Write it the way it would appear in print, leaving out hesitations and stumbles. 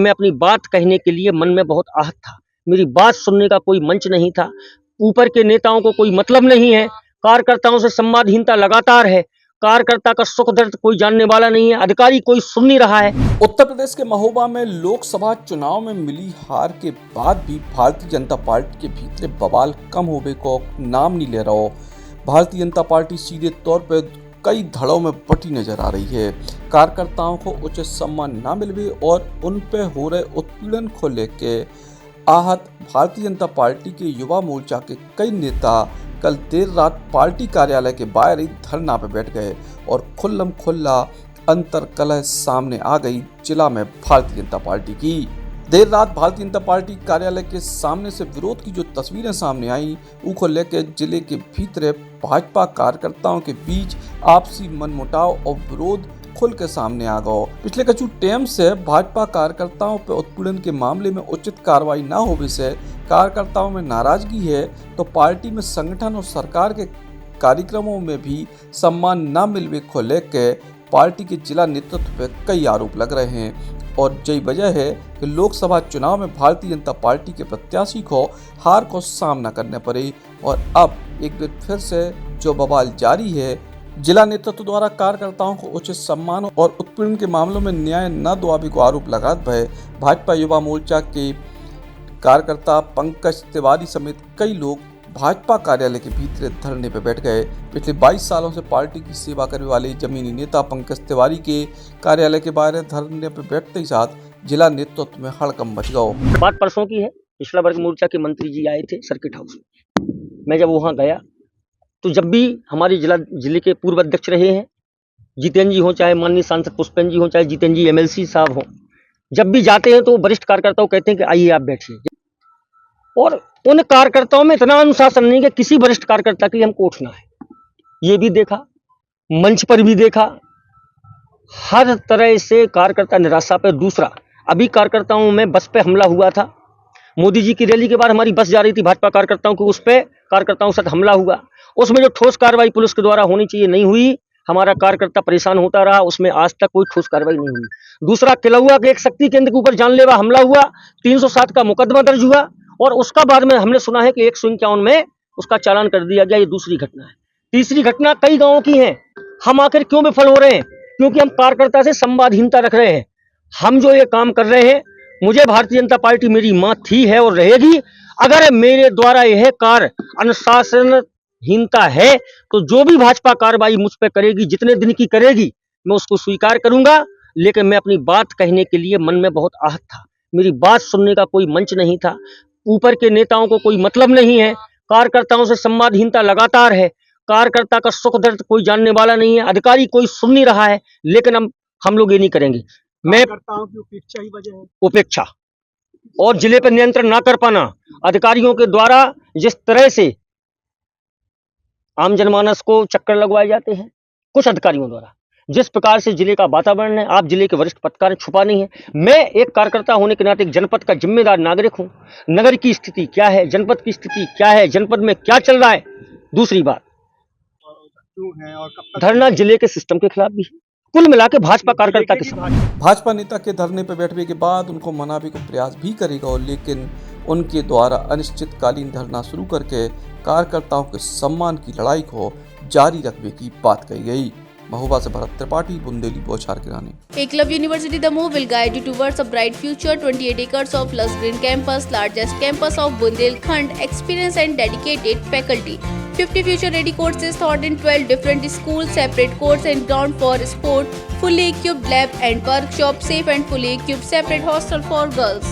मैं अपनी बात कहने के लिए मन में बहुत आहत था। मेरी बात सुनने का कोई मंच नहीं था। ऊपर के नेताओं को कोई मतलब नहीं है। कार्यकर्ताओं से संवादहीनता लगातार है। कार्यकर्ता का सुख दर्द कोई जानने वाला नहीं है। अधिकारी कोई सुन नहीं रहा है। उत्तर प्रदेश के महोबा में लोकसभा चुनाव में मिली हार के बाद भी भारतीय जनता पार्टी के भीतर बवाल कम होने को नाम नहीं ले रहा। भारतीय जनता पार्टी सीधे तौर पर कई धड़ों में बटी नजर आ रही है। कार्यकर्ताओं को उचित सम्मान न मिलने और उन पर हो रहे उत्पीड़न को लेकर आहत भारतीय जनता पार्टी के युवा मोर्चा के कई नेता कल देर रात पार्टी कार्यालय के बाहर ही धरना पर बैठ गए और खुल्लम खुल्ला अंतर कलह सामने आ गई जिला में भारतीय जनता पार्टी की। देर रात भारतीय जनता पार्टी कार्यालय के सामने से विरोध की जो तस्वीरें सामने आई उनको लेकर जिले के भीतर भाजपा कार्यकर्ताओं के बीच आपसी मनमुटाव और विरोध खुल के सामने आ गया। पिछले कुछ टाइम से भाजपा कार्यकर्ताओं पर उत्पीड़न के मामले में उचित कार्रवाई न होने से कार्यकर्ताओं में नाराजगी है, तो पार्टी में संगठन और सरकार के कार्यक्रमों में भी सम्मान न मिलने को लेकर पार्टी के जिला नेतृत्व पर कई आरोप लग रहे हैं और यही वजह है कि लोकसभा चुनाव में भारतीय जनता पार्टी के प्रत्याशी को हार को सामना करना पड़े और अब एक बार फिर से जो बवाल जारी है। जिला नेतृत्व द्वारा कार्यकर्ताओं को उचित सम्मान और उत्पीड़न के मामलों में न्याय न दिलाने को आरोप लगाते हुए भाजपा युवा मोर्चा के कार्यकर्ता पंकज तिवारी समेत कई लोग भाजपा कार्यालय के भीतर धरने पर बैठ गए। पिछले 22 सालों से पार्टी की सेवा करने वाले जमीनी नेता पंकज तिवारी के कार्यालय के बाहर धरने पर बैठते ही साथ जिला नेतृत्व में हड़कंप मच गया। बात परसों की है। पिछला वर्ग मोर्चा के मंत्री जी आए थे सर्किट हाउस में। मैं जब वहां गया तो जब भी हमारे जिले के पूर्व अध्यक्ष रहे हैं, जितेंद्र जी हो, चाहे माननीय सांसद पुष्पेंद्र जी हो, चाहे जितेंद्र जी एमएलसी साहब हो, जब भी जाते हैं तो वरिष्ठ कार्यकर्ताओं कहते हैं कि आइए आप बैठिए। और उन कार्यकर्ताओं में इतना अनुशासन नहीं कि किसी वरिष्ठ कार्यकर्ता की हमको उठना है। ये भी देखा, मंच पर भी देखा, हर तरह से कार्यकर्ता निराशा पर। दूसरा, अभी कार्यकर्ताओं में बस पे हमला हुआ था। मोदी जी की रैली के बाद हमारी बस जा रही थी भाजपा कार्यकर्ताओं की, उस पे कार्यकर्ताओं के साथ हमला हुआ। उसमें जो ठोस कार्रवाई पुलिस के द्वारा होनी चाहिए नहीं हुई। हमारा कार्यकर्ता परेशान होता रहा, उसमें आज तक कोई ठोस कार्रवाई नहीं हुई। दूसरा, किलौआ के एक शक्ति केंद्र के ऊपर जानलेवा हमला हुआ, 307 का मुकदमा दर्ज हुआ और उसका बाद में हमने सुना है कि 151 में उसका चालान कर दिया गया। ये दूसरी घटना है। तीसरी घटना कई गांवों की है। हम आखिर क्यों विफल हो रहे हैं? क्योंकि हम कार्यकर्ता से संवादहीनता रख रहे हैं। हम जो ये काम कर रहे हैं, मुझे भारतीय जनता पार्टी मेरी मां थी, है और रहेगी। अगर मेरे द्वारा यह कार्य अनुशासनहीनता है तो जो भी भाजपा कार्रवाई मुझ पर करेगी, जितने दिन की करेगी, मैं उसको स्वीकार करूंगा। लेकिन मैं अपनी बात कहने के लिए मन में बहुत आहत था। मेरी बात सुनने का कोई मंच नहीं था। ऊपर के नेताओं को कोई मतलब नहीं है। कार्यकर्ताओं से संवादहीनता लगातार है। कार्यकर्ता का सुख दर्द कोई जानने वाला नहीं है। अधिकारी कोई सुन नहीं रहा है। लेकिन हम लोग ये नहीं करेंगे। मैं कार्यकर्ताओं की उपेक्षा ही वजह है। उपेक्षा और जिले पर नियंत्रण ना कर पाना, अधिकारियों के द्वारा जिस तरह से आम जनमानस को चक्कर लगवाए जाते हैं, कुछ अधिकारियों द्वारा जिस प्रकार से जिले का वातावरण है, आप जिले के वरिष्ठ पत्रकार छुपा नहीं है। मैं एक कार्यकर्ता होने के नाते एक जनपद का जिम्मेदार नागरिक हूं। नगर की स्थिति क्या है, जनपद की स्थिति क्या है, जनपद में क्या चल रहा है। दूसरी बात, क्यों है और कब तक धरना जिले के सिस्टम के खिलाफ भी है। कुल मिला के भाजपा कार्यकर्ता के साथ भाजपा नेता के धरने पर बैठने के बाद उनको मनाने का प्रयास भी करेगा, लेकिन उनके द्वारा अनिश्चितकालीन धरना शुरू करके कार्यकर्ताओं के सम्मान की लड़ाई को जारी रखने की बात कही गई। महोबा से भरत त्रिपाठी, बुंदेली बौछार की रानी। Eklavya University Damoh will guide you towards a bright future. 28 acres of lush green campus, largest campus of Bundelkhand, experienced and dedicated faculty. 50 future-ready courses taught in 12 different schools, separate courts and ground for sport, fully equipped lab and workshop, safe and fully equipped separate hostel for girls.